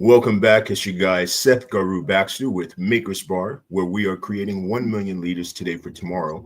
Welcome back. It's your guy, Seth Garu Baxter with Maker's Bar, where we are creating 1 million leaders today for tomorrow.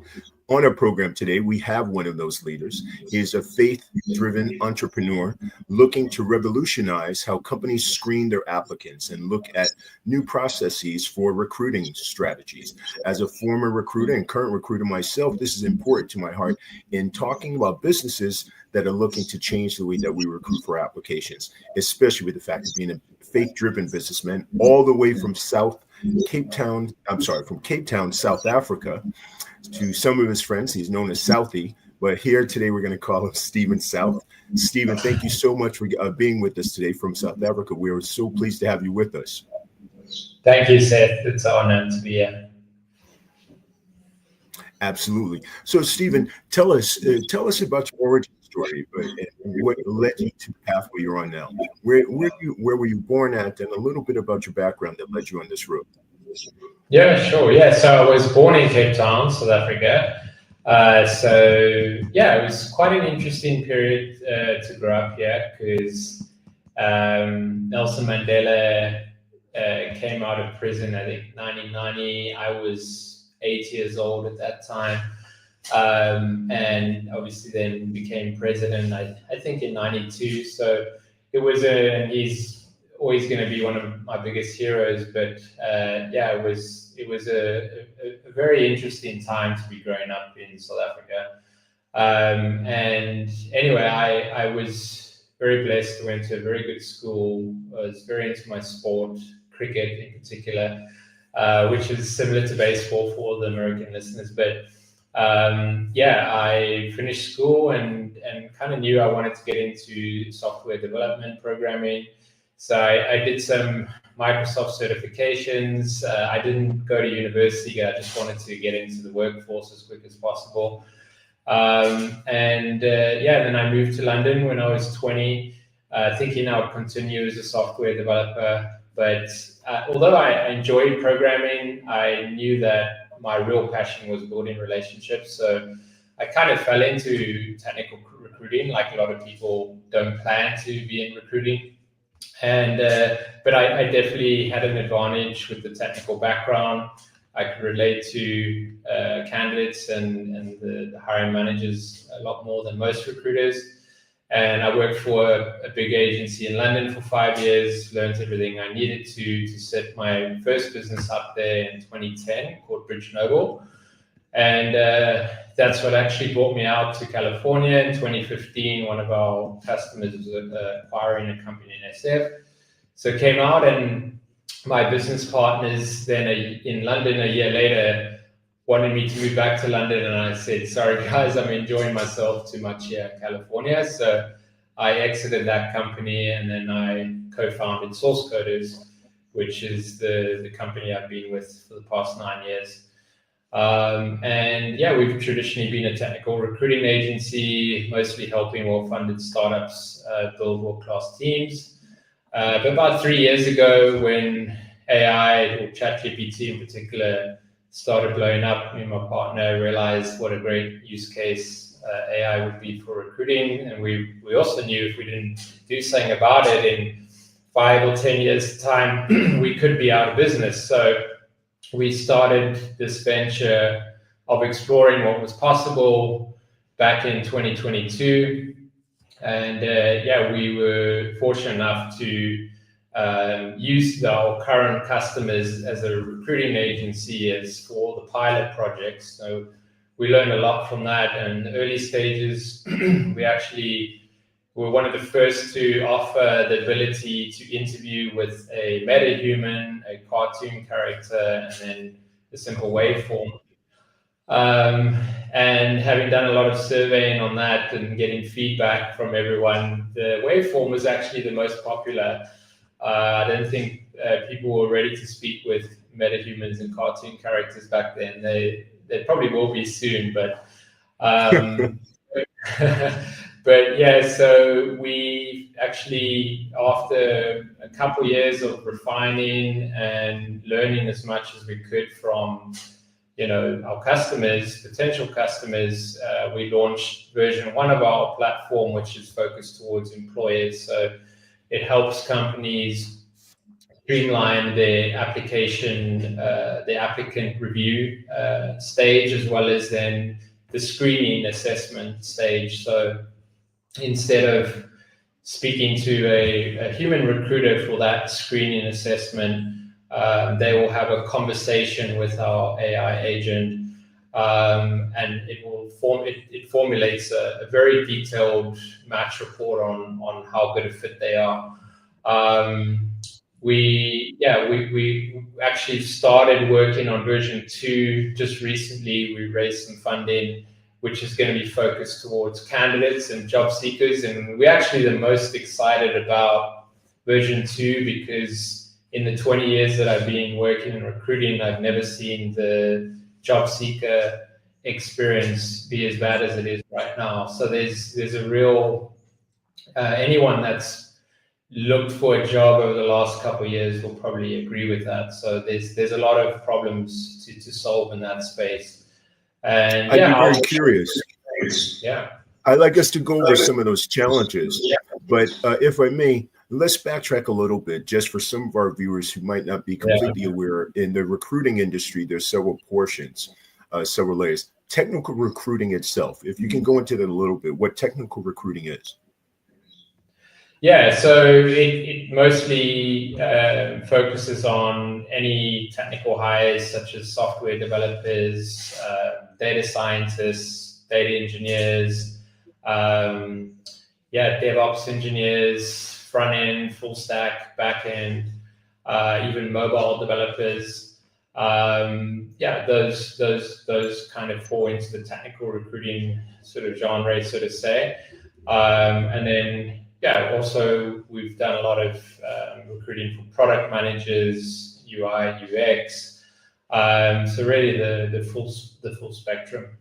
On our program today, we have one of those leaders. He is a faith-driven entrepreneur looking to revolutionize how companies screen their applicants and look at new processes for recruiting strategies. As a former recruiter and current recruiter myself, this is important to my heart in talking about businesses that are looking to change the way that we recruit for applications, especially with the fact of being a faith-driven businessman all the way from Cape Town, South Africa. To some of his friends, he's known as Southie, but here today we're going to call him Stephen South. Stephen, thank you so much for being with us today from South Africa. We are so pleased to have you with us. Thank you, Seth. It's an honor to be here. Absolutely. So, Stephen, tell us about your origin story and what led you to the pathway you're on now. Where were you born at, and a little bit about your background that led you on this road. Yeah, sure. Yeah, so I was born in Cape Town, South Africa. It was quite an interesting period to grow up here because Nelson Mandela came out of prison, I think, 1990. I was 8 years old at that time. And obviously then became president, I think in 92. So he's always going to be one of my biggest heroes. But it was a very interesting time to be growing up in South Africa. And anyway, I was very blessed. I went to a very good school. I was very into my sport, cricket in particular, which is similar to baseball for all the American listeners. But I finished school and kind of knew I wanted to get into software development programming. So I did some Microsoft certifications. I didn't go to university. I just wanted to get into the workforce as quick as possible. Then I moved to London when I was 20, thinking I would continue as a software developer. But although I enjoyed programming, I knew that my real passion was building relationships. So I kind of fell into technical recruiting, like a lot of people don't plan to be in recruiting. But I definitely had an advantage with the technical background. I could relate to candidates and the hiring managers a lot more than most recruiters. And I worked for a big agency in London for 5 years, learned everything I needed to set my first business up there in 2010 called Bridge Noble. And that's what actually brought me out to California in 2015. One of our customers was acquiring a company in SF. So came out, and my business partners then in London a year later wanted me to move back to London, and I said, sorry guys, I'm enjoying myself too much here in California. So I exited that company, and then I co-founded Source Coders, which is the company I've been with for the past 9 years. We've traditionally been a technical recruiting agency, mostly helping well-funded startups build world-class teams. But about 3 years ago, when AI, or ChatGPT in particular, started blowing up, me and my partner realized what a great use case AI would be for recruiting. And we also knew if we didn't do something about it in 5 or 10 years' time, we could be out of business. So we started this venture of exploring what was possible back in 2022. And we were fortunate enough to use our current customers as a recruiting agency as for the pilot projects. So we learned a lot from that. And in the early stages, we actually were one of the first to offer the ability to interview with a metahuman, a cartoon character, and then a simple waveform. And having done a lot of surveying on that and getting feedback from everyone, the waveform was actually the most popular. I don't think people were ready to speak with metahumans and cartoon characters back then. They probably will be soon, but so we actually, after a couple of years of refining and learning as much as we could from our potential customers, we launched version 1 of our platform, which is focused towards employers. So it helps companies streamline their application, the applicant review stage, as well as then the screening assessment stage. So instead of speaking to a human recruiter for that screening assessment, they will have a conversation with our AI agent, and it formulates a very detailed match report on how good a fit they are. We actually started working on version 2 just recently. We raised some funding, which is going to be focused towards candidates and job seekers. And we're actually the most excited about version 2 because in the 20 years that I've been working in recruiting, I've never seen the job seeker experience be as bad as it is right now. So there's a real, anyone that's looked for a job over the last couple of years will probably agree with that. So there's a lot of problems to solve in that space. And I'd be very curious. Yeah. I'd like us to go over some of those challenges, but if I may, let's backtrack a little bit just for some of our viewers who might not be completely aware. In the recruiting industry, there's several portions, several layers. Technical recruiting itself, if you can go into that a little bit, what technical recruiting is. Yeah, so it mostly focuses on any technical hires such as software developers, data scientists, data engineers, DevOps engineers, front end, full stack, back end, even mobile developers. Those kind of fall into the technical recruiting sort of genre, so to say, and then. Yeah, also we've done a lot of recruiting for product managers, UI, UX. So really the full spectrum.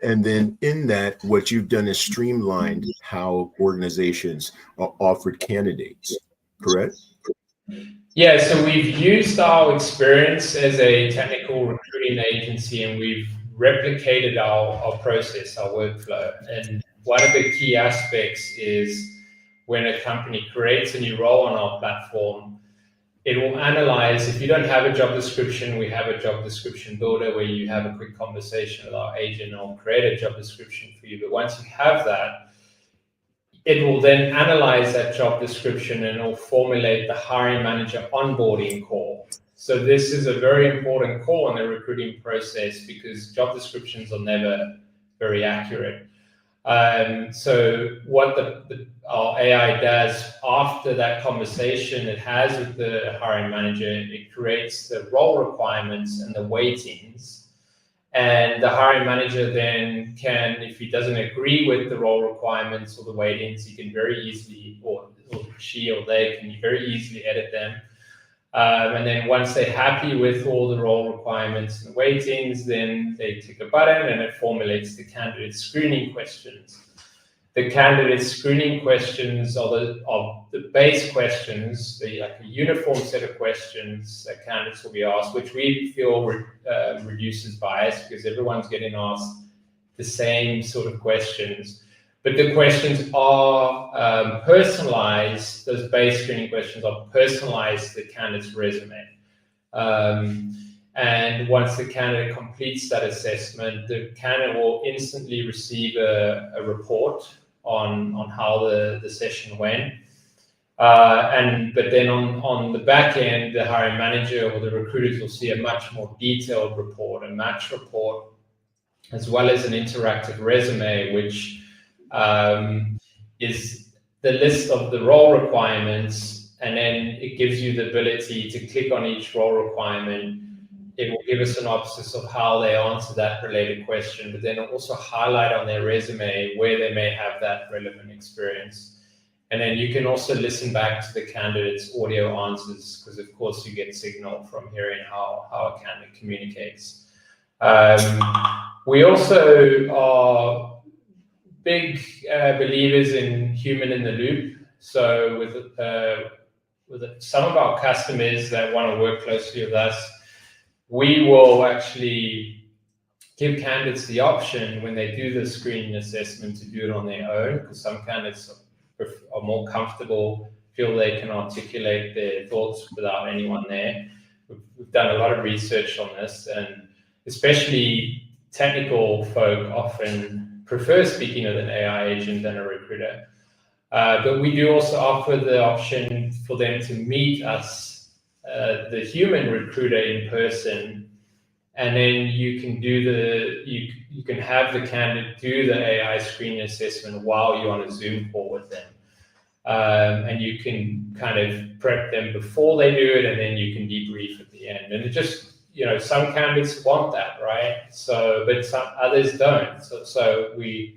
And then in that, what you've done is streamlined how organizations are offered candidates, correct? Yeah, so we've used our experience as a technical recruiting agency, and we've replicated our process, our workflow. And one of the key aspects is when a company creates a new role on our platform, it will analyze. If you don't have a job description, we have a job description builder where you have a quick conversation with our agent and I'll create a job description for you. But once you have that, it will then analyze that job description and it will formulate the hiring manager onboarding call. So this is a very important call in the recruiting process because job descriptions are never very accurate. So what our AI does after that conversation it has with the hiring manager, it creates the role requirements and the weightings. And the hiring manager then can, if he doesn't agree with the role requirements or the weightings, he can very easily, or she or they can very easily edit them. And then once they're happy with all the role requirements and weightings, then they click a button and it formulates the candidate screening questions. The candidate screening questions are the base questions, like a uniform set of questions that candidates will be asked, which we feel reduces bias because everyone's getting asked the same sort of questions. But the questions are personalized. Those base screening questions are personalized to the candidate's resume. And once the candidate completes that assessment, the candidate will instantly receive a report on how the session went. But then on the back end, the hiring manager or the recruiters will see a much more detailed report, a match report, as well as an interactive resume, which is the list of the role requirements, and then it gives you the ability to click on each role requirement. It will give a synopsis of how they answer that related question, but then it'll also highlight on their resume where they may have that relevant experience. And then you can also listen back to the candidate's audio answers, because of course you get signal from hearing how a candidate communicates. We also are big believers in human in the loop. So with some of our customers that want to work closely with us, we will actually give candidates the option when they do the screening assessment to do it on their own, because some candidates are more comfortable feel they can articulate their thoughts without anyone there. We've done a lot of research on this, and especially technical folk often prefer speaking with an AI agent than a recruiter. But we do also offer the option for them to meet us, the human recruiter, in person, and then you can do you can have the candidate do the AI screening assessment while you're on a Zoom call with them. And you can kind of prep them before they do it, and then you can debrief at the end. And it just, some candidates want that, right? So, but some others don't. So we're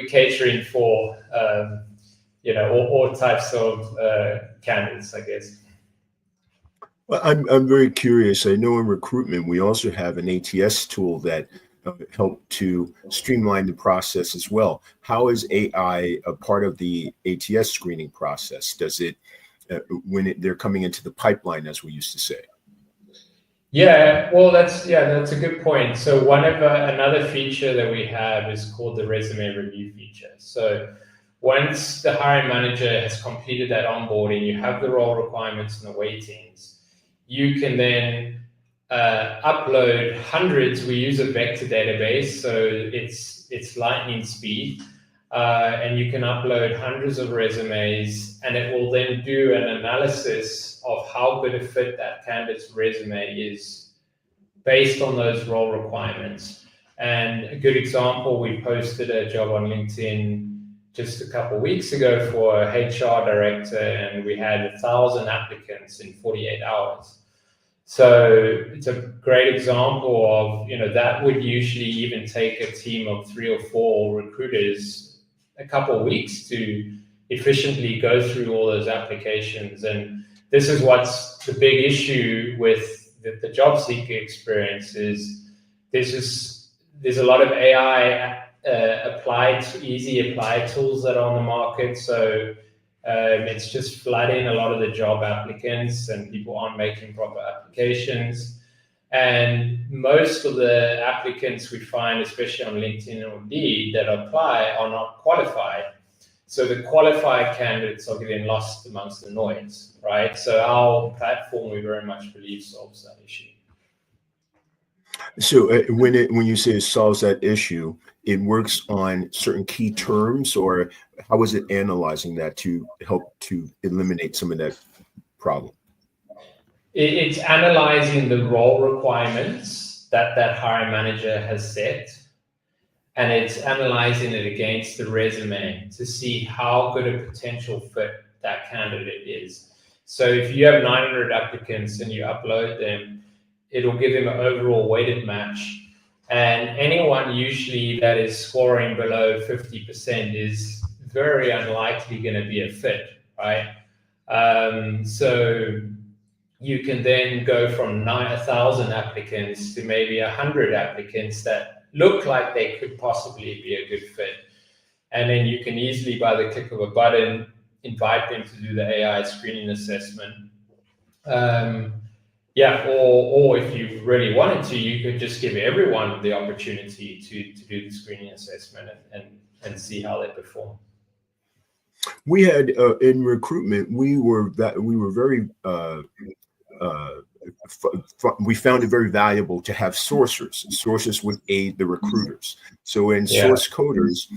catering for all types of candidates, I guess. Well, I'm very curious. I know in recruitment we also have an ATS tool that help to streamline the process as well. How is AI a part of the ATS screening process? Does it they're coming into the pipeline, as we used to say? Yeah, well, that's a good point. So another feature that we have is called the resume review feature. So once the hiring manager has completed that onboarding, you have the role requirements and the weightings, you can then upload hundreds. We use a vector database, so it's lightning speed, and you can upload hundreds of resumes, and it will then do an analysis of how good a fit that candidate's resume is based on those role requirements. And a good example, we posted a job on LinkedIn just a couple of weeks ago for a HR director, and we had 1,000 applicants in 48 hours. So it's a great example of, that would usually even take a team of 3 or 4 recruiters a couple of weeks to efficiently go through all those applications. And this is what's the big issue with the job seeker experience is there's a lot of AI easy apply tools that are on the market. So it's just flooding a lot of the job applicants, and people aren't making proper applications. And most of the applicants we find, especially on LinkedIn or Indeed, that apply are not qualified. So the qualified candidates are getting lost amongst the noise, right? So our platform, we very much believe, solves that issue. So when you say it solves that issue, it works on certain key terms, or how is it analyzing that to help to eliminate some of that problem? It's analyzing the role requirements that hiring manager has set, and it's analyzing it against the resume to see how good a potential fit that candidate is. So if you have 900 applicants and you upload them, it'll give them an overall weighted match. And anyone usually that is scoring below 50% is very unlikely going to be a fit, right? So you can then go from 1,000 applicants to maybe 100 applicants that look like they could possibly be a good fit. And then you can easily, by the click of a button, invite them to do the AI screening assessment. Or if you really wanted to, you could just give everyone the opportunity to do the screening assessment and see how they perform. We had in recruitment, we found it very valuable to have sourcers. Sources would aid the recruiters. So in source coders,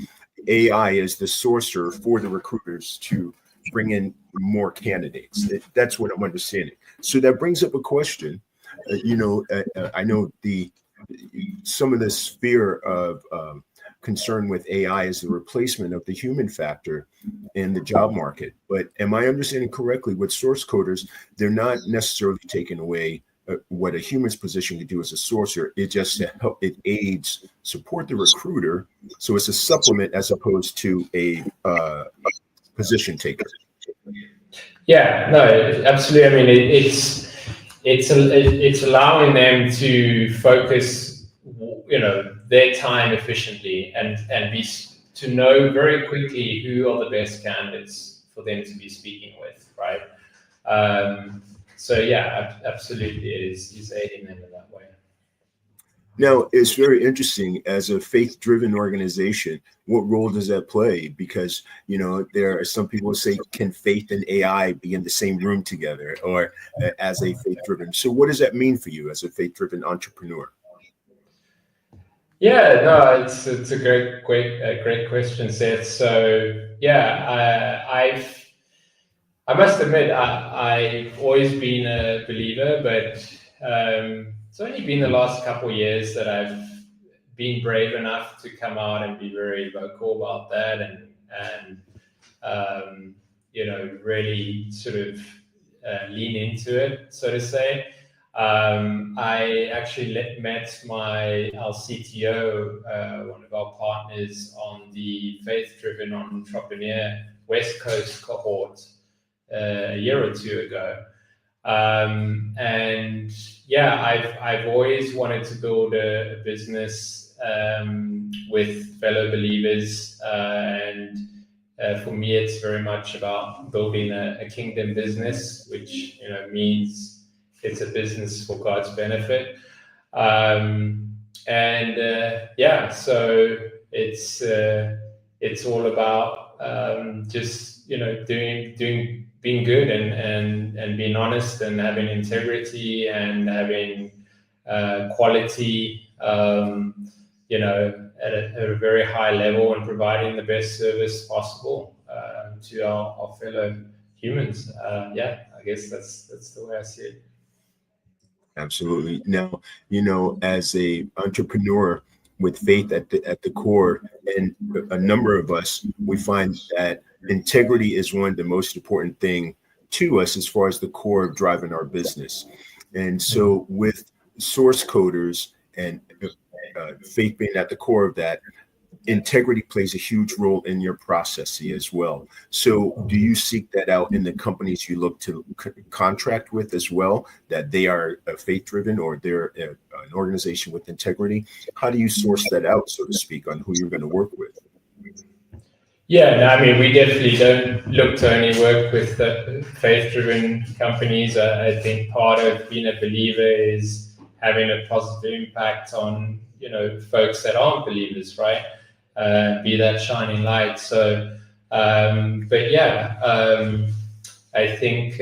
AI is the sourcer for the recruiters to bring in more candidates. That's what I'm understanding. So that brings up a question. I know some of this fear of concern with AI is the replacement of the human factor in the job market. But am I understanding correctly? With source coders, they're not necessarily taking away what a human's position to do as a sourcer. It just aids support the recruiter. So it's a supplement as opposed to a position taker. Yeah, no, absolutely. I mean, it's allowing them to focus, their time efficiently and to know very quickly who are the best candidates for them to be speaking with, right? So yeah, absolutely, it is aiding them in that way. Now, it's very interesting as a faith-driven organization. What role does that play? Because, there are some people who say, can faith and AI be in the same room together, or as a faith-driven? So what does that mean for you as a faith-driven entrepreneur? Yeah, no, it's a great question, Seth. So yeah, I must admit I've always been a believer, but it's only been the last couple of years that I've been brave enough to come out and be very vocal about that, and really sort of lean into it, so to say. I actually met our CTO, one of our partners, on the faith-driven entrepreneur West Coast cohort a year or two ago. And yeah, I've always wanted to build a business with fellow believers, and for me, it's very much about building a kingdom business, which means it's a business for God's benefit. Yeah, so it's all about just being good and being honest and having integrity and having quality, at a very high level, and providing the best service possible to our fellow humans. Yeah, I guess that's the way I see it. Absolutely. Now, as a entrepreneur with faith at the core, and a number of us, we find that integrity is one of the most important thing to us as far as the core of driving our business. And so with source coders and faith being at the core of that, integrity plays a huge role in your process as well. So do you seek that out in the companies you look to contract with as well, that they are faith-driven, or they're an organization with integrity? How do you source that out, so to speak, on who you're going to work with? Yeah, no, I mean, we definitely don't look to only work with the faith-driven companies. I think part of being a believer is having a positive impact on, folks that aren't believers, right? Be that shining light. So, but yeah, I think,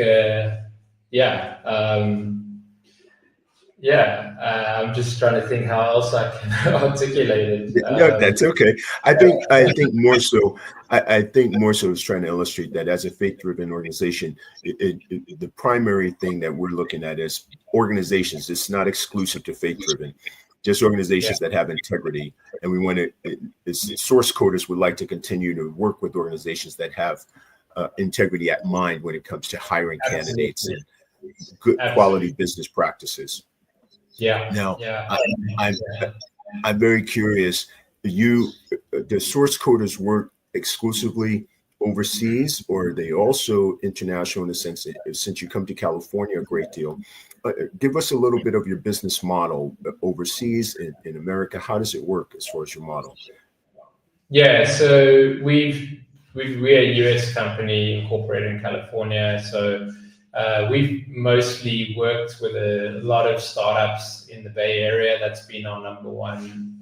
I'm just trying to think how else I can articulate it. No, that's okay. I think more so. I think more so is trying to illustrate that as a faith-driven organization, the primary thing that we're looking at is organizations. It's not exclusive to faith-driven, just organizations that have integrity. And we want to, source coders would like to continue to work with organizations that have integrity at mind when it comes to hiring candidates and good quality business practices. Yeah. Now, I'm very curious. The source coders work exclusively overseas, or are they also international in the sense that since you come to California a great deal? Give us a little bit of your business model overseas in America. How does it work as far as your model? Yeah, so we're a US company incorporated in California. So we've mostly worked with a lot of startups in the Bay Area. That's been our number one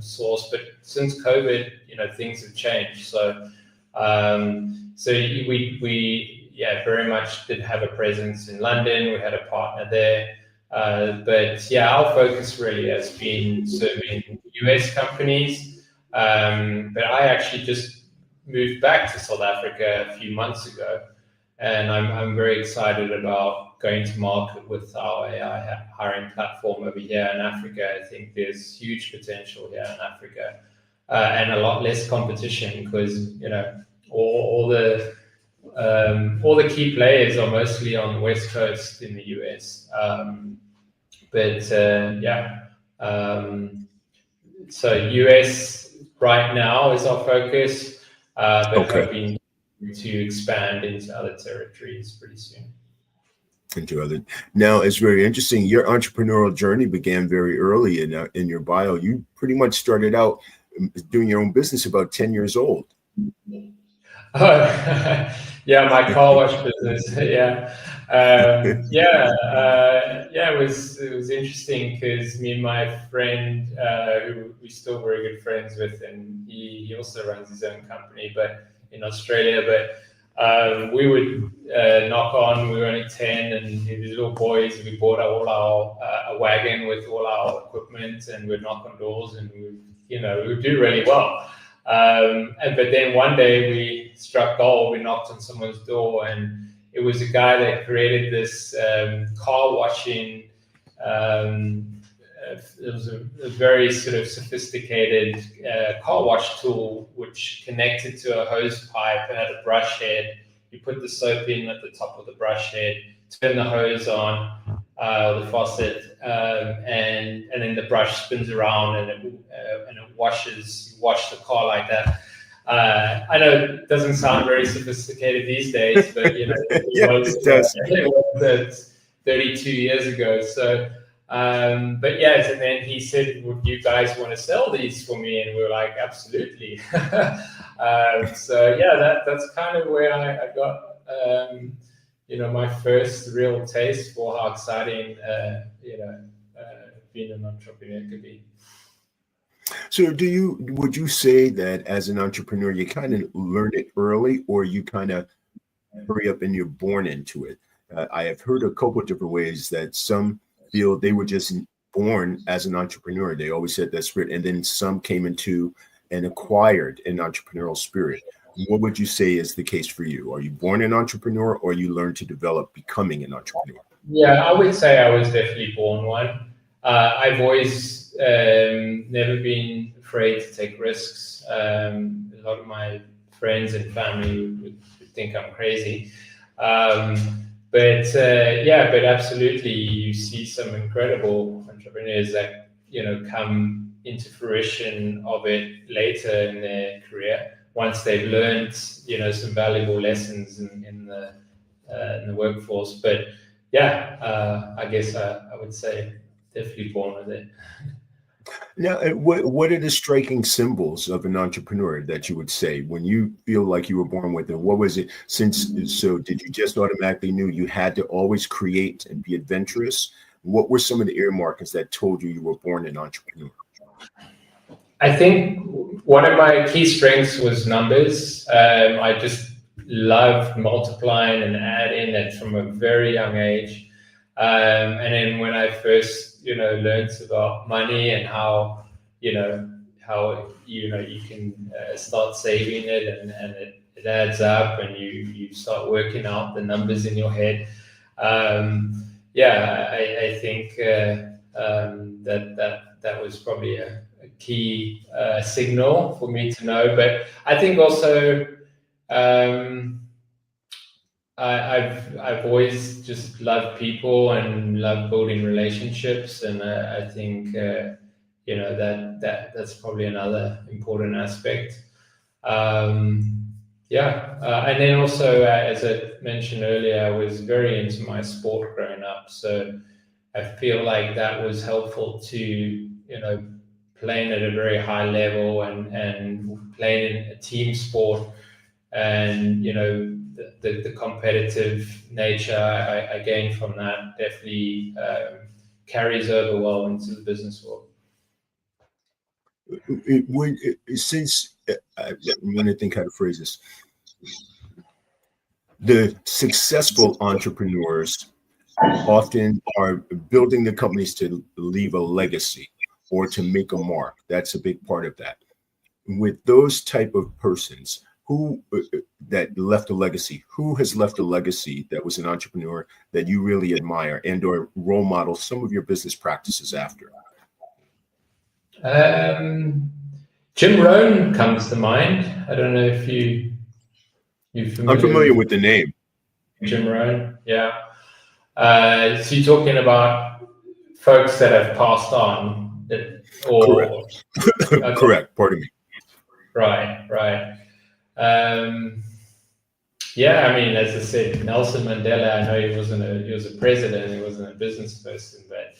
source. But since COVID, things have changed. So we very much did have a presence in London. We had a partner there. But yeah, our focus really has been serving US companies. But I actually just moved back to South Africa a few months ago. And I'm very excited about going to market with our AI hiring platform over here in Africa. I think there's huge potential here in Africa, and a lot less competition because all the key players are mostly on the West Coast in the US. So US right now is our focus, but hoping to expand into other territories pretty soon. Now, it's very interesting. Your entrepreneurial journey began very early in your bio. You pretty much started out doing your own business about 10 years old. Oh, yeah, my car wash business. Yeah, yeah. It was interesting because me and my friend, who we still very good friends with, and he also runs his own company, but in Australia. But we would knock on. We were only 10, and these little boys. We bought all our a wagon with all our equipment, and we'd knock on doors, and we would do really well. But then one day we struck gold. We knocked on someone's door, and it was a guy that created this car washing. Um, it was a very sort of sophisticated car wash tool, which connected to a hose pipe and had a brush head. You put the soap in at the top of the brush head, turn the hose on, the faucet, and then the brush spins around and it washes. You wash the car like that. I know it doesn't sound very sophisticated these days, but Yeah, it does. it was 32 years ago. So, but yes, and then he said, "Would you guys want to sell these for me?" And we were like, "Absolutely." So yeah, that's kind of where I got. My first real taste for how exciting, being an entrepreneur could be. So would you say that as an entrepreneur, you kind of learned it early, or you kind of hurry up and you're born into it? I have heard a couple of different ways that some feel they were just born as an entrepreneur. They always had that spirit, and then some came into and acquired an entrepreneurial spirit. What would you say is the case for you? Are you born an entrepreneur, or you learn to develop becoming an entrepreneur? Yeah, I would say I was definitely born one. I've always never been afraid to take risks. A lot of my friends and family would think I'm crazy. But absolutely, you see some incredible entrepreneurs that come into fruition of it later in their career once they've learned some valuable lessons in the workforce. But yeah, I guess I would say definitely born with it. Now, what are the striking symbols of an entrepreneur that you would say when you feel like you were born with it? What was it? So did you just automatically knew you had to always create and be adventurous? What were some of the earmarkers that told you were born an entrepreneur? I think one of my key strengths was numbers. I just loved multiplying and adding it from a very young age. And then when I first, learned about money and how you can start saving it and it adds up and you start working out the numbers in your head. I think that was probably a key signal for me to know. But I think also I've always just loved people and loved building relationships, and I think that's probably another important aspect. And then also, as I mentioned earlier, I was very into my sport growing up, so I feel like that was helpful to playing at a very high level and playing in a team sport, and the competitive nature I gained from that definitely carries over well into the business world. I'm going to think how to phrase this. The successful entrepreneurs often are building the companies to leave a legacy or to make a mark. That's a big part of that. With those type of persons who that left a legacy, who has left a legacy that was an entrepreneur that you really admire and or role model some of your business practices after? Jim Rohn comes to mind. I don't know if you're familiar. I'm familiar with the name. Jim Rohn, yeah. So you're talking about folks that have passed on, Correct. Okay. Correct. Pardon me. Right. I mean, as I said, Nelson Mandela. I know he was a president. He wasn't a business person, but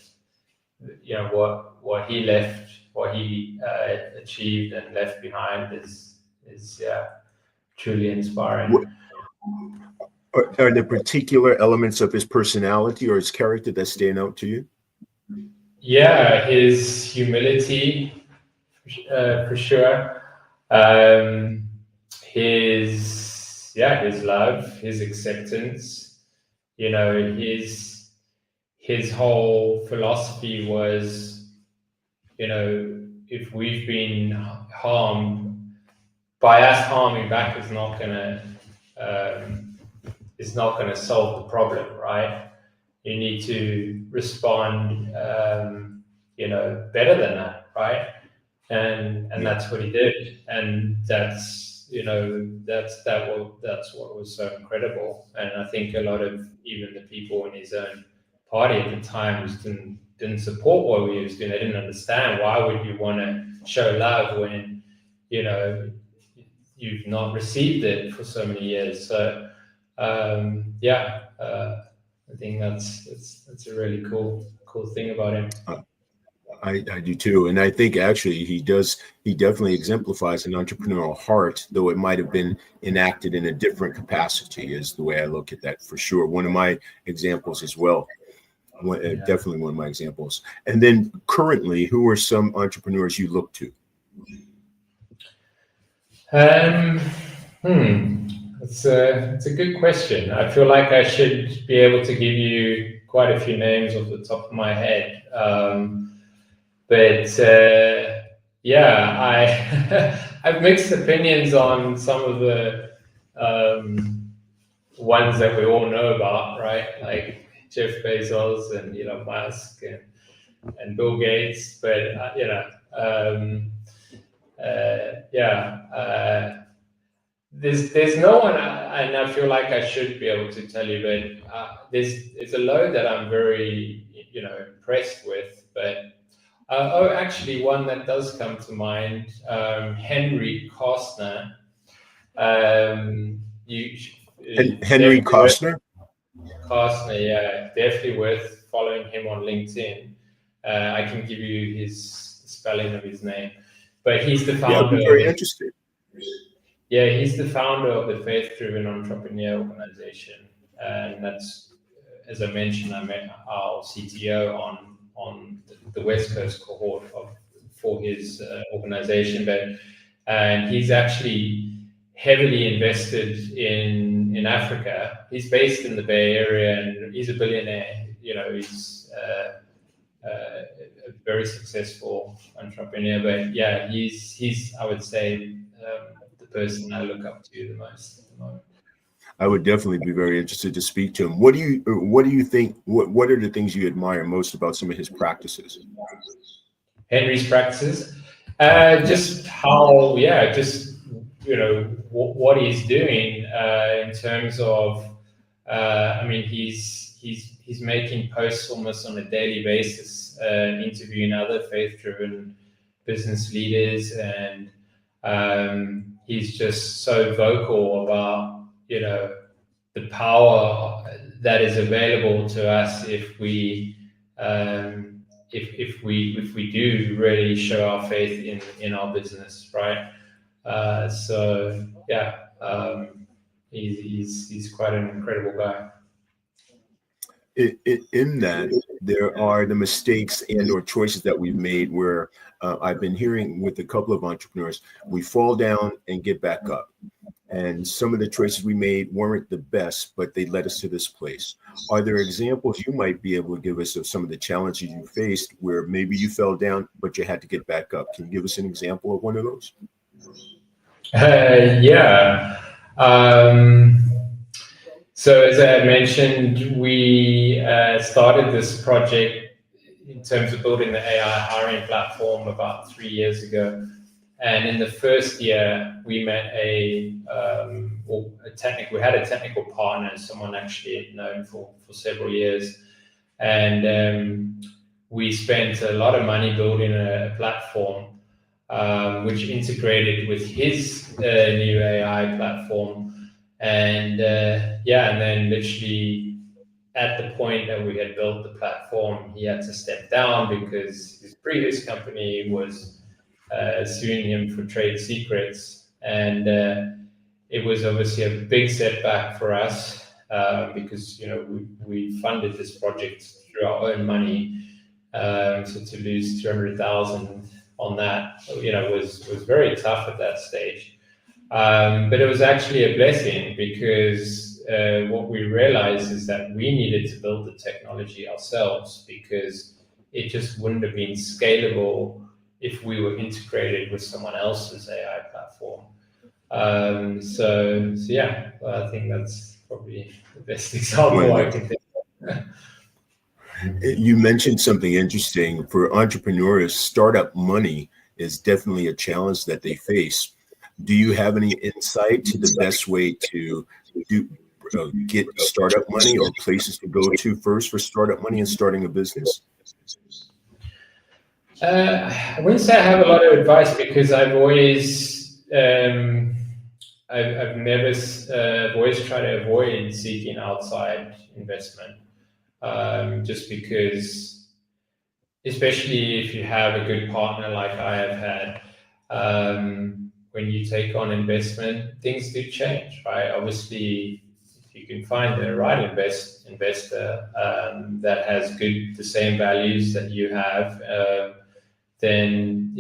what he left, what he achieved and left behind is truly inspiring. What, are there particular elements of his personality or his character that stand out to you? Yeah, his humility, for sure. His love, his acceptance. You know, his whole philosophy was, you know, if we've been harmed, by us harming back is not gonna solve the problem, right? You need to respond, better than that, right? And that's what he did, and that's what was so incredible. And I think a lot of even the people in his own party at the time didn't support what we was doing. They didn't understand, why would you want to show love when you've not received it for so many years. So I think that's a really cool thing about him. I do too. And I think actually he definitely exemplifies an entrepreneurial heart, though it might have been enacted in a different capacity, is the way I look at that for sure. One of my examples as well. Definitely one of my examples. And then currently, who are some entrepreneurs you look to? It's a good question. I feel like I should be able to give you quite a few names off the top of my head. I I've mixed opinions on some of the ones that we all know about, right? Like Jeff Bezos and Elon Musk and Bill Gates. But there's no one, and I feel like I should be able to tell you, but there's a load that I'm very impressed with. But actually, one that does come to mind, Henry Costner. Henry Costner? Costner, yeah, definitely worth following him on LinkedIn. I can give you his spelling of his name, but he's the founder. Yeah, I'm very interested. Yeah, he's the founder of the Faith-Driven Entrepreneur Organization, and that's, as I mentioned, I met our CTO on the West Coast cohort for his organization, and he's actually heavily invested in Africa. He's based in the Bay Area, and he's a billionaire. He's a very successful entrepreneur. But yeah, he's I would say the person I look up to the most at the moment. I would definitely be very interested to speak to him. What do you think? What are the things you admire most about some of his practices? Henry's practices, just how, what he's doing in terms of, he's making posts almost on a daily basis, interviewing other faith-driven business leaders, and he's just so vocal about the power that is available to us if we do really show our faith in our business, right? He's quite an incredible guy. In that, there are the mistakes and or choices that we've made where I've been hearing with a couple of entrepreneurs, we fall down and get back up. And some of the choices we made weren't the best, but they led us to this place. Are there examples you might be able to give us of some of the challenges you faced where maybe you fell down, but you had to get back up? Can you give us an example of one of those? So as I mentioned, we started this project in terms of building the AI hiring platform about 3 years ago. And in the first year, we met we had a technical partner, someone actually known for several years. And we spent a lot of money building a platform which integrated with his new AI platform. And then literally at the point that we had built the platform, he had to step down because his previous company was suing him for trade secrets. And it was obviously a big setback for us because we funded this project through our own money. So to lose 200,000 on that, was very tough at that stage. But it was actually a blessing because what we realized is that we needed to build the technology ourselves because it just wouldn't have been scalable if we were integrated with someone else's AI platform. So yeah, well, I think that's probably the best example I can think of. You mentioned something interesting. For entrepreneurs, startup money is definitely a challenge that they face. Do you have any insight to the best way to get startup money or places to go to first for startup money and starting a business? I wouldn't say I have a lot of advice because I've always I've always tried to avoid seeking outside investment, just because, especially if you have a good partner like I have had, when you take on investment, things do change, right? Obviously, if you can find the right investor that has the same values that you have, then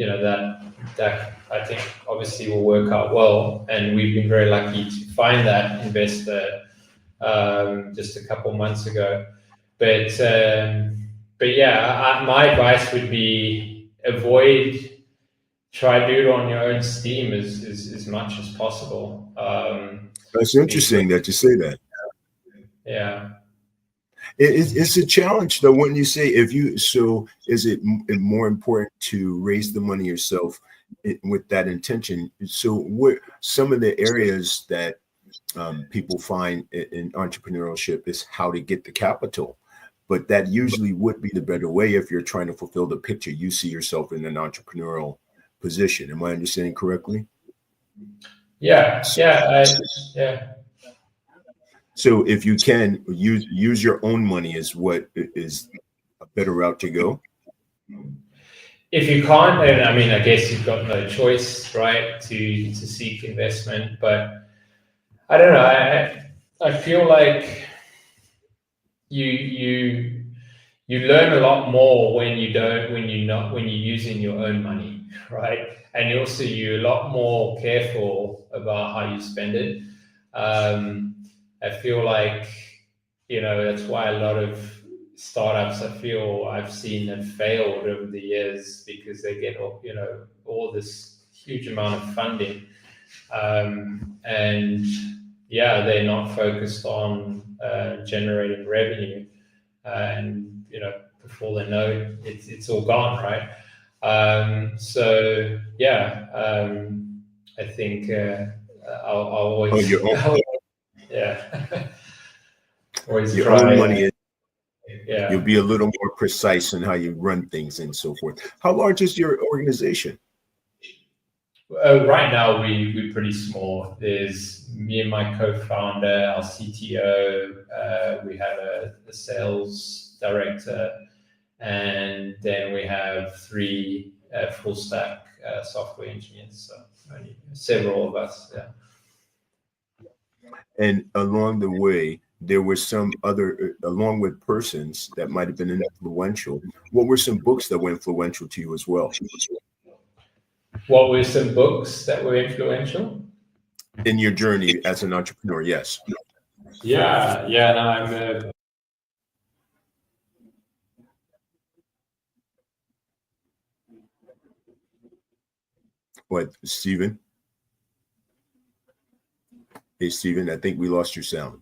that I think obviously will work out well. And we've been very lucky to find that investor just a couple months ago. But yeah, my advice would be try to do it on your own steam as much as possible. That's interesting that you say that. Yeah. It's a challenge though, wouldn't you say? Is it more important to raise the money yourself with that intention? So what some of the areas that people find in entrepreneurship is how to get the capital, but that usually would be the better way if you're trying to fulfill the picture you see yourself in an entrepreneurial position. Am I understanding correctly? Yeah. So if you can use your own money is what is a better route to go. If you can't, then I mean, I guess you've got no choice, right, to seek investment. But I don't know. I feel like you learn a lot more when you're using your own money, right? And you're a lot more careful about how you spend it. I feel like, that's why a lot of startups I've seen have failed over the years because they get all this huge amount of funding, and yeah, they're not focused on generating revenue, and before they know it, it's all gone, right? So yeah, I think I'll always yeah always your try own money. Yeah. You'll be a little more precise in how you run things and so forth. How large is your organization? Right now, we're pretty small. There's me and my co-founder, our CTO. We have a sales director, and then we have 3 full stack software engineers. So only several of us. Yeah. And along the way, there were some other, along with persons that might have been influential. What were some books that were influential to you as well? What were some books that were influential? In your journey as an entrepreneur, yes. Yeah. No, I'm What, Stephen? Hey, Stephen, I think we lost your sound.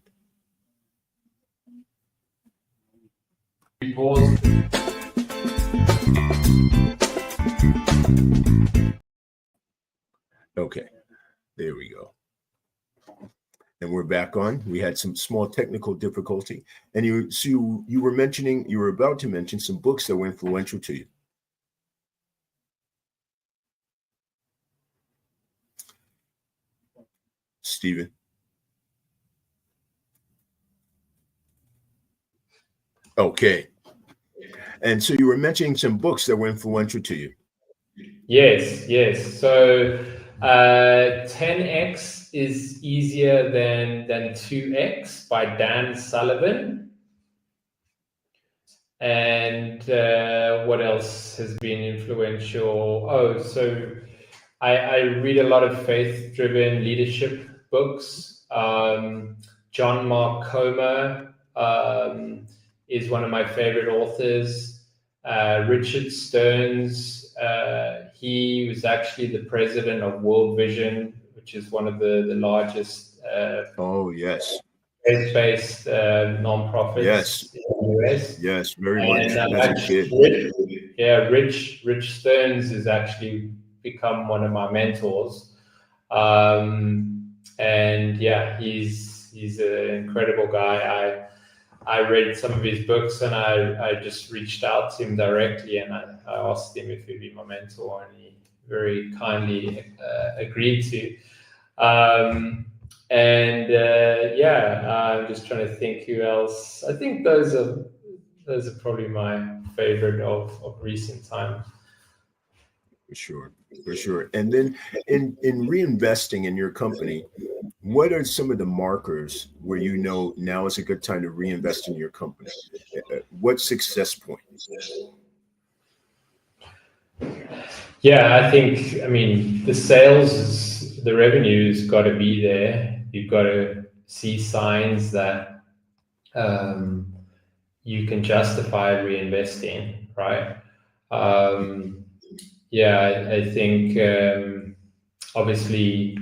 Okay, there we go. And we're back on. We had some small technical difficulty. And you were about to mention some books that were influential to you. Stephen. Okay. And so you were mentioning some books that were influential to you. Yes. So 10x is easier than 2x by Dan Sullivan. And what else has been influential? Oh, so I read a lot of faith-driven leadership books. John Mark Comer is one of my favorite authors. Richard Stearns, he was actually the president of World Vision, which is one of the largest Oh, yes. faith-based nonprofits Yes. in the US. Yes, very much. And As a kid. Rich Stearns has actually become one of my mentors. And yeah, he's an incredible guy. I read some of his books, and I just reached out to him directly, and I asked him if he'd be my mentor, and he very kindly agreed to. I'm just trying to think who else. I think those are probably my favorite of recent times. For sure. And then in reinvesting in your company, what are some of the markers where you know now is a good time to reinvest in your company? What success point? Yeah, I mean, the revenue's got to be there. You've got to see signs that you can justify reinvesting, right? I think obviously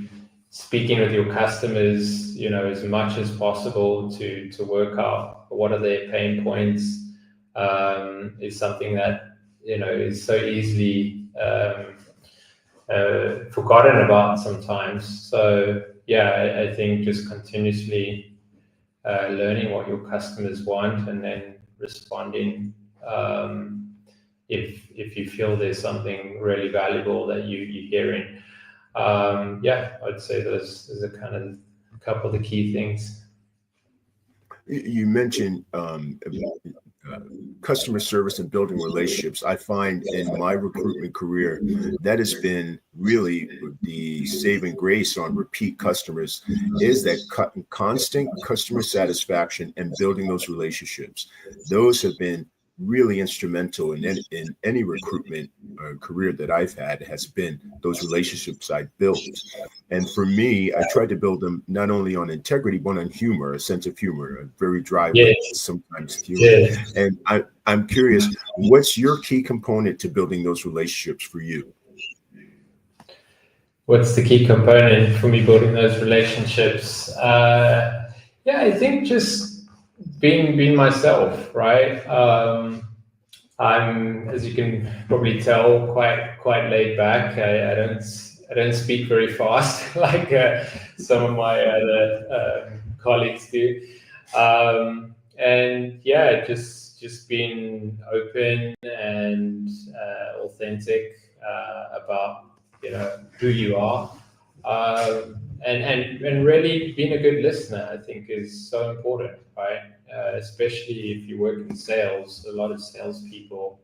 speaking with your customers, as much as possible to work out what are their pain points is something that is so easily forgotten about sometimes. So I think just continuously learning what your customers want and then responding if you feel there's something really valuable that you're hearing. I'd say those are kind of a couple of the key things. You mentioned customer service and building relationships. I find in my recruitment career that has been really the saving grace on repeat customers is that constant customer satisfaction and building those relationships. Those have been really instrumental in any recruitment career that I've had, has been those relationships I built. And for me, I tried to build them not only on integrity, but on humor, a sense of humor, a very dry wit, sometimes humor. Yes. And I'm curious, what's your key component to building those relationships for you? What's the key component for me building those relationships? I think just being myself, right? I'm, as you can probably tell, quite laid back. I don't speak very fast like some of my other colleagues do. Just being open and authentic about who you are, and really being a good listener, I think, is so important, right? Especially if you work in sales. A lot of salespeople,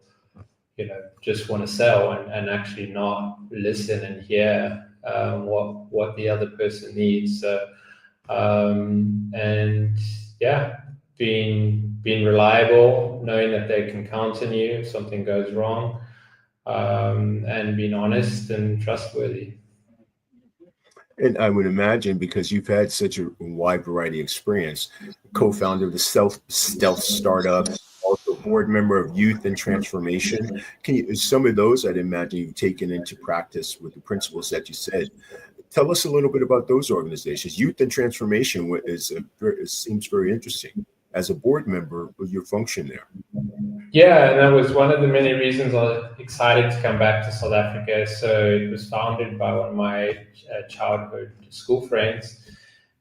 just want to sell and actually not listen and hear what the other person needs. So, being reliable, knowing that they can count on you if something goes wrong, and being honest and trustworthy. And I would imagine, because you've had such a wide variety of experience, co-founder of the stealth startup, also board member of Youth and Transformation. Some of those I'd imagine you've taken into practice with the principles that you said. Tell us a little bit about those organizations. Youth and Transformation seems very interesting. As a board member, your function there. Yeah, and that was one of the many reasons I was excited to come back to South Africa. So it was founded by one of my childhood school friends,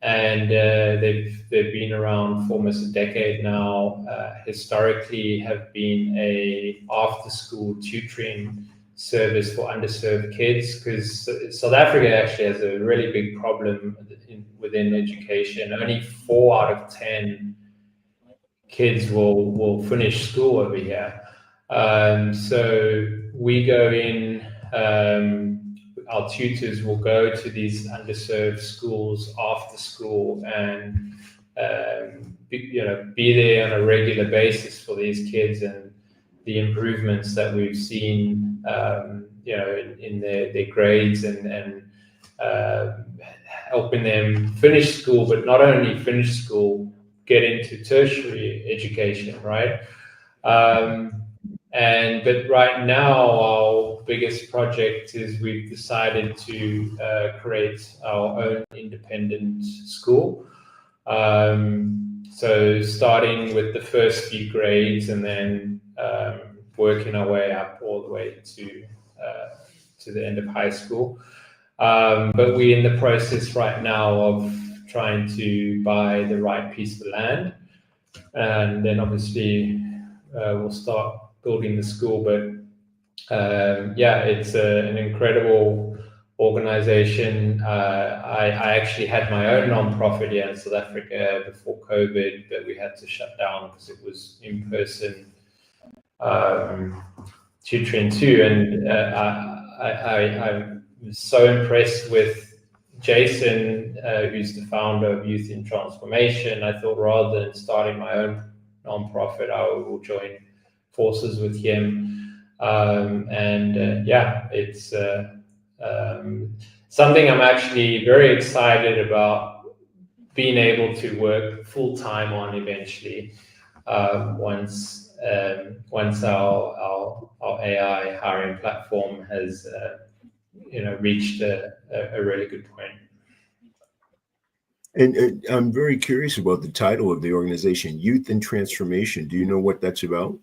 and they've been around for almost a decade now. Historically, have been a after-school tutoring service for underserved kids, because South Africa actually has a really big problem within education. Only 4 out of 10 kids will finish school over here. So we go in, our tutors will go to these underserved schools after school and be there on a regular basis for these kids, and the improvements that we've seen in their grades and helping them finish school, but not only finish school, get into tertiary education, right? But right now, our biggest project is we've decided to create our own independent school. So starting with the first few grades and then working our way up all the way to the end of high school. But we're in the process right now of trying to buy the right piece of land, and then obviously we'll start building the school. But it's an incredible organization. I actually had my own nonprofit here in South Africa before COVID, but we had to shut down because it was in person tutoring too. And I'm so impressed with Jason, who's the founder of Youth in Transformation. I thought rather than starting my own nonprofit, I will join forces with him. It's something I'm actually very excited about being able to work full time on eventually, once our AI hiring platform has reached a really good point. And I'm very curious about the title of the organization, Youth in Transformation. Do you know what that's about?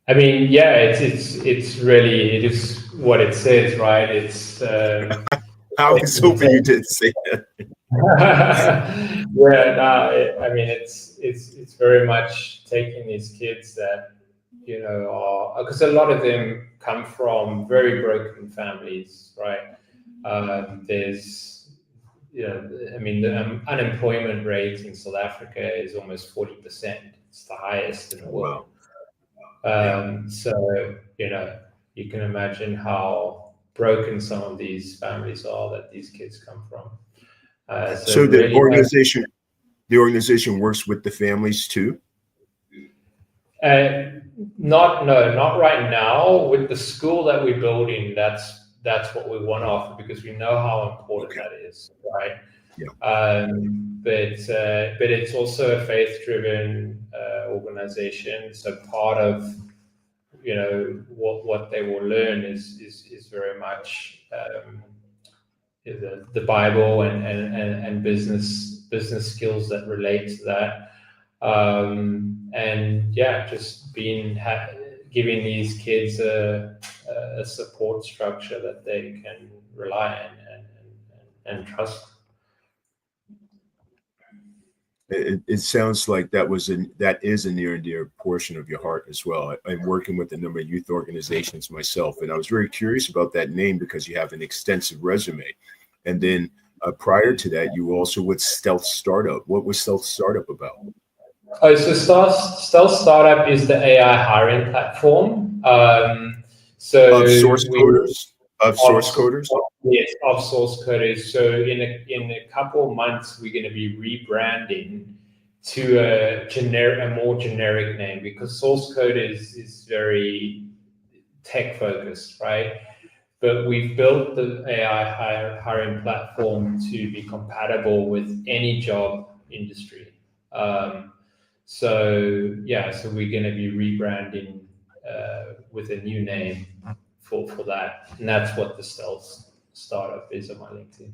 I mean, yeah, it's really, it is what it says, right? It's I was hoping you did say that. I mean, it's very much taking these kids that are, because a lot of them come from very broken families, right? There's, I mean, the unemployment rate in South Africa is almost 40%. It's the highest in the world. Wow. So you can imagine how broken some of these families are that these kids come from. So the really organization works with the families too? Not right now. With the school that we're building, that's what we want to offer, because we know how important that is, right? Yeah. But it's also a faith-driven organization. So part of what they will learn is very much the Bible and business skills that relate to that. Just giving these kids a support structure that they can rely on and trust. It sounds like that is a near and dear portion of your heart as well. I'm working with a number of youth organizations myself, and I was very curious about that name because you have an extensive resume. And then prior to that, you were also with Stealth Startup. What was Stealth Startup about? Oh, so Stealth Startup is the AI hiring platform. Of source coders? Yes, of source coders. So in a couple of months, we're going to be rebranding to a more generic name, because source code is very tech focused, right? But we've built the AI hiring platform to be compatible with any job industry. So we're going to be rebranding with a new name for that, and that's what the Stealth Startup is on my LinkedIn.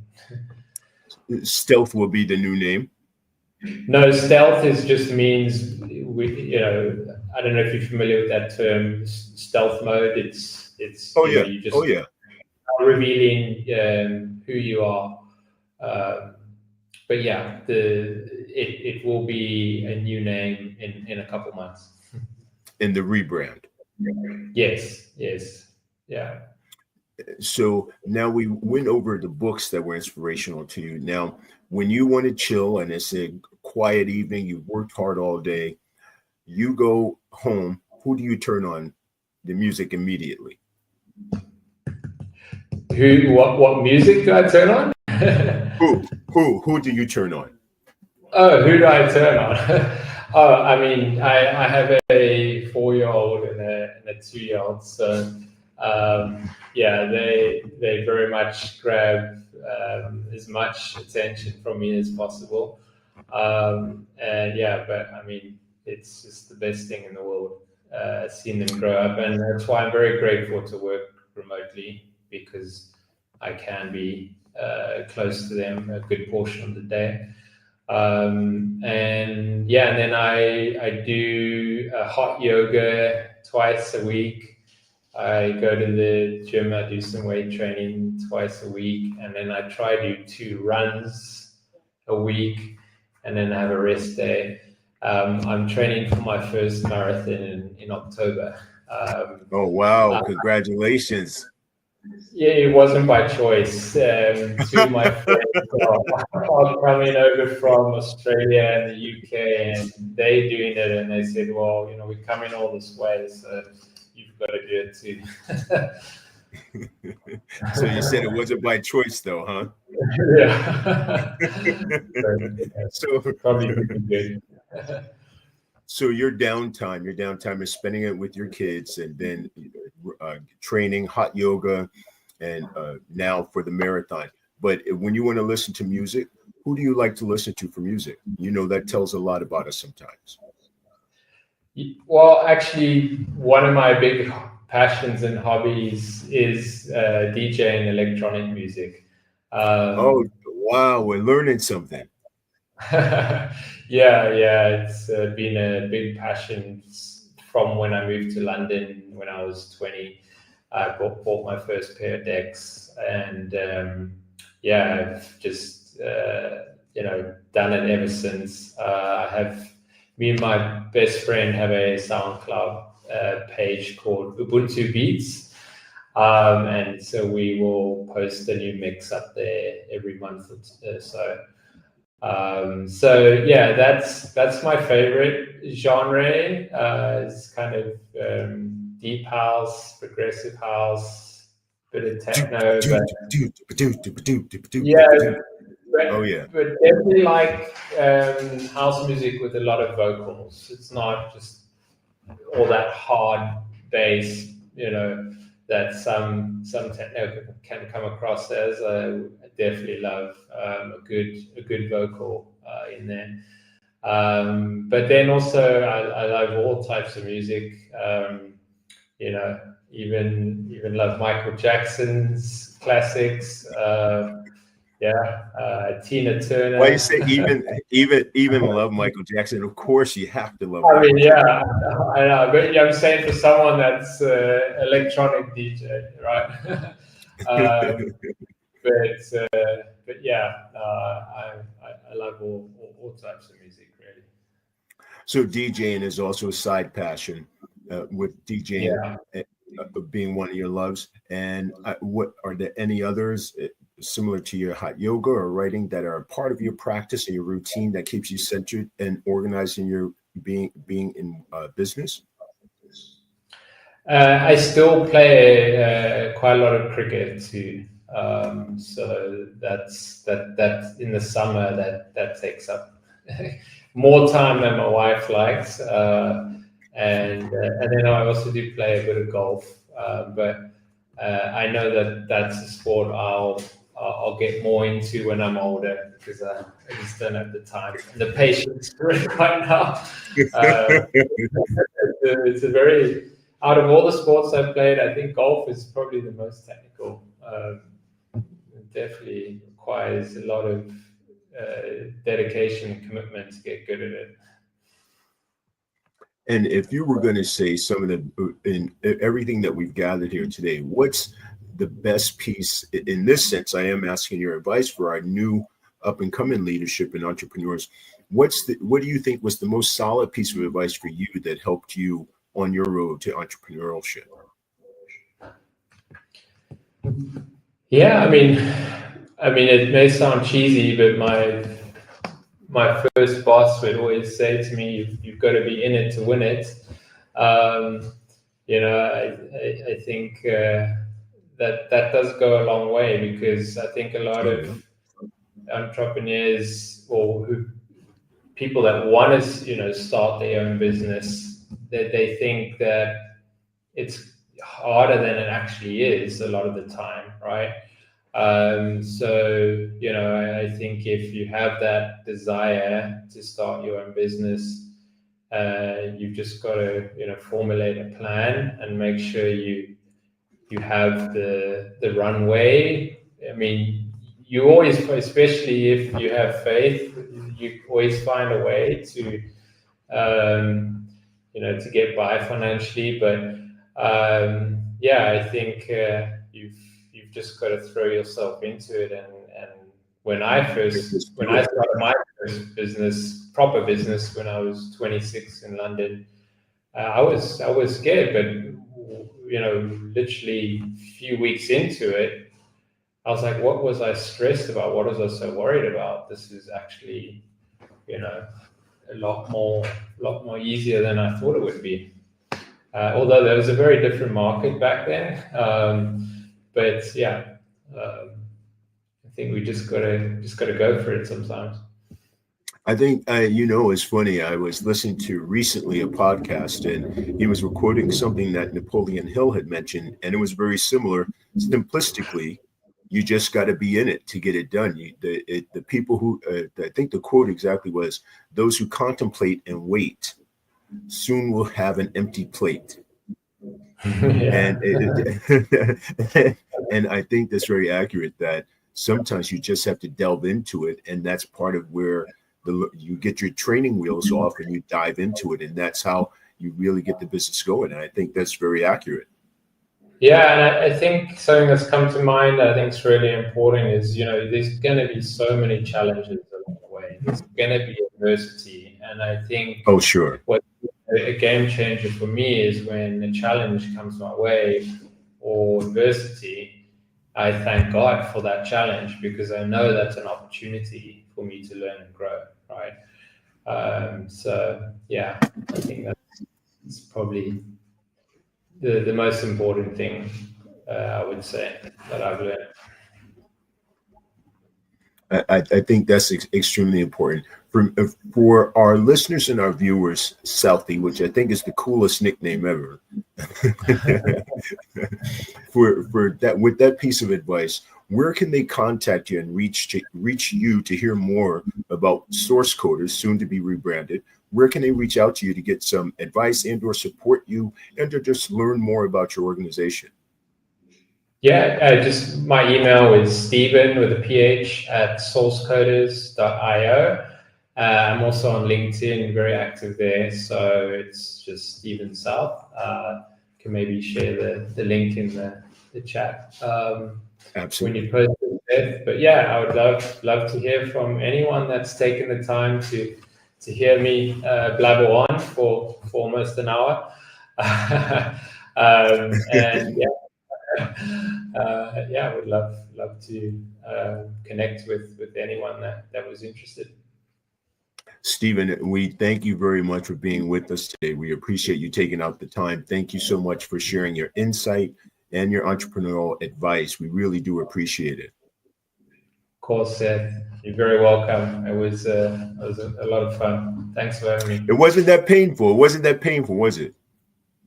Stealth will be the new name? No, stealth just means I don't know if you're familiar with that term, stealth mode. It's you just revealing who you are. But yeah, it will be a new name in a couple months. In the rebrand. Yes. Yeah. So now we went over the books that were inspirational to you. Now, when you want to chill and it's a quiet evening, you've worked hard all day, you go home, who do you turn on the music immediately? What music do I turn on? Who do you turn on? Oh, who do I turn on? Oh, I mean, I have a 4-year-old and a 2-year-old, so yeah, they very much grab as much attention from me as possible, and yeah, but I mean, it's just the best thing in the world. Seeing them grow up, and that's why I'm very grateful to work remotely, because I can be close to them a good portion of the day. And yeah, and then I do hot yoga twice a week. I go to the gym, I do some weight training twice a week, and then I try to do 2 runs a week, and then I have a rest day. I'm training for my first marathon in October. Oh, wow. Congratulations. Yeah, it wasn't by choice. Two of my friends are coming over from Australia and the UK, and they doing it, and they said, "Well, you know, we're coming all this way, so you've got to do it too." So you said it wasn't by choice, though, huh? Yeah. So Probably pretty good. So your downtime is spending it with your kids, and then training, hot yoga, and now for the marathon. But when you want to listen to music, who do you like to listen to for music? You know, that tells a lot about us sometimes. Well, actually, one of my big passions and hobbies is DJing electronic music. Oh, wow, we're learning something. Yeah, it's been a big passion from when I moved to London when I was 20. I bought my first pair of decks, and yeah, I've just done it ever since. Me and my best friend have a SoundCloud page called Ubuntu Beats. And so we will post a new mix up there every month or so. So yeah, that's my favorite genre. It's kind of deep house, progressive house, bit of techno, Oh yeah, but definitely like house music with a lot of vocals. It's not just all that hard bass, that some techno can come across as. I definitely love a good vocal in there. But then also I love all types of music. Even love Michael Jackson's classics. Tina Turner. Why you say even love Michael Jackson? Of course, you have to love. I mean, yeah, I know, but I'm saying for someone that's electronic DJ, right? But yeah, I love all types of music, really. So DJing is also a side passion, with DJing being one of your loves. And what are there any others similar to your hot yoga or writing that are a part of your practice and your routine that keeps you centered and organized in your being in business? I still play quite a lot of cricket too. So that's in the summer that takes up more time than my wife likes. And then I also do play a bit of golf. But I know that's a sport I'll get more into when I'm older, because I just don't have the time and the patience for it right now. It's a very, out of all the sports I've played, I think golf is probably the most technical. It definitely requires a lot of dedication and commitment to get good at it. And if you were going to say some of in everything that we've gathered here today, what's the best piece in this sense? I am asking your advice for our new up and coming leadership and entrepreneurs. What do you think was the most solid piece of advice for you that helped you on your road to entrepreneurship? Yeah, I mean, it may sound cheesy, but my first boss would always say to me, "You've got to be in it to win it." I think that does go a long way, because I think a lot Oh, of yeah. entrepreneurs or people that want to start their own business, that they think that it's harder than it actually is a lot of the time, right? So I think if you have that desire to start your own business, you've just got to formulate a plan and make sure you have the runway. I mean, you always, especially if you have faith, you always find a way to to get by financially. But I think you've just got to throw yourself into it. And when I started my first business, proper business, when I was 26 in London, I was scared, but literally a few weeks into it, I was like, what was I stressed about? What was I so worried about? This is actually, a lot more easier than I thought it would be. Although there was a very different market back then. But yeah, I think we just gotta go for it sometimes. I think, it's funny. I was listening to recently a podcast, and he was recording something that Napoleon Hill had mentioned, and it was very similar. Simplistically, you just got to be in it to get it done. The people who, I think the quote exactly was, "Those who contemplate and wait soon will have an empty plate." And and I think that's very accurate, that sometimes you just have to delve into it, and that's part of where you get your training wheels off and you dive into it, and that's how you really get the business going. And I think that's very accurate. Yeah, and I think something that's come to mind that I think is really important is, there's going to be so many challenges along the way. There's going to be adversity, and I think Sure. What a game changer for me is when a challenge comes my way or adversity, I thank God for that challenge, because I know that's an opportunity for me to learn and grow, right? So yeah, I think that's probably the most important thing, I would say, that I've learned. I think that's extremely important for our listeners and our viewers. Southie, which I think is the coolest nickname ever. for that, with that piece of advice, where can they contact you and reach you to hear more about Source Coders, soon to be rebranded? Where can they reach out to you to get some advice and or support you, and to just learn more about your organization? Yeah, just my email is Stephen with a PH at sourcecoders.io. I'm also on LinkedIn, very active there. So it's just Stephen South. Can maybe share the link in the chat. Absolutely. When you post it. But yeah, I would love to hear from anyone that's taken the time to hear me blabber on for almost an hour. And I would love to connect with anyone that was interested. Stephen, we thank you very much for being with us today. We appreciate you taking out the time. Thank you so much for sharing your insight and your entrepreneurial advice. We really do appreciate it. Of course, Seth. You're very welcome. It was a lot of fun. Thanks for having me. It wasn't that painful. It wasn't that painful, was it?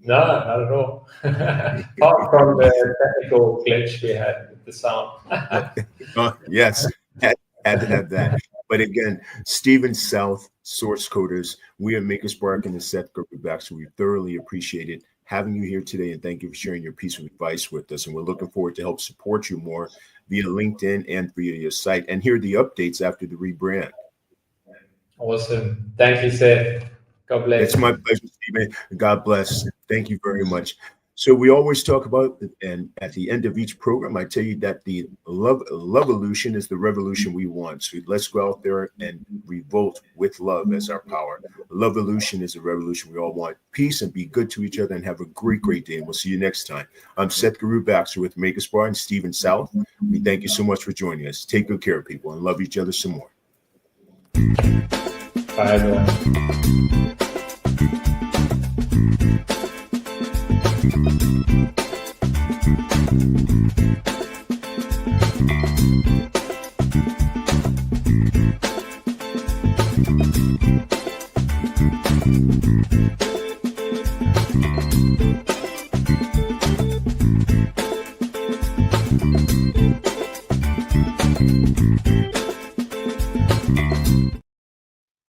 No, not at all. Apart from the technical glitch we had with the sound. Yes, had to have that. But again, Stephen South, Source Coders, we at MakerSpark and the Seth Group back, so we thoroughly appreciated having you here today, and thank you for sharing your piece of advice with us. And we're looking forward to help support you more via LinkedIn and via your site, and hear the updates after the rebrand. Awesome. Thank you, Seth. God bless. It's my pleasure, Stephen. God bless. Thank you very much. So we always talk about, and at the end of each program, I tell you that the love-evolution is the revolution we want. So let's go out there and revolt with love as our power. Love-evolution is a revolution we all want. Peace, and be good to each other, and have a great, great day. And we'll see you next time. I'm Seth Guru Baxter with MakerSpark and Stephen South. We thank you so much for joining us. Take good care of people and love each other some more. Bye, everyone.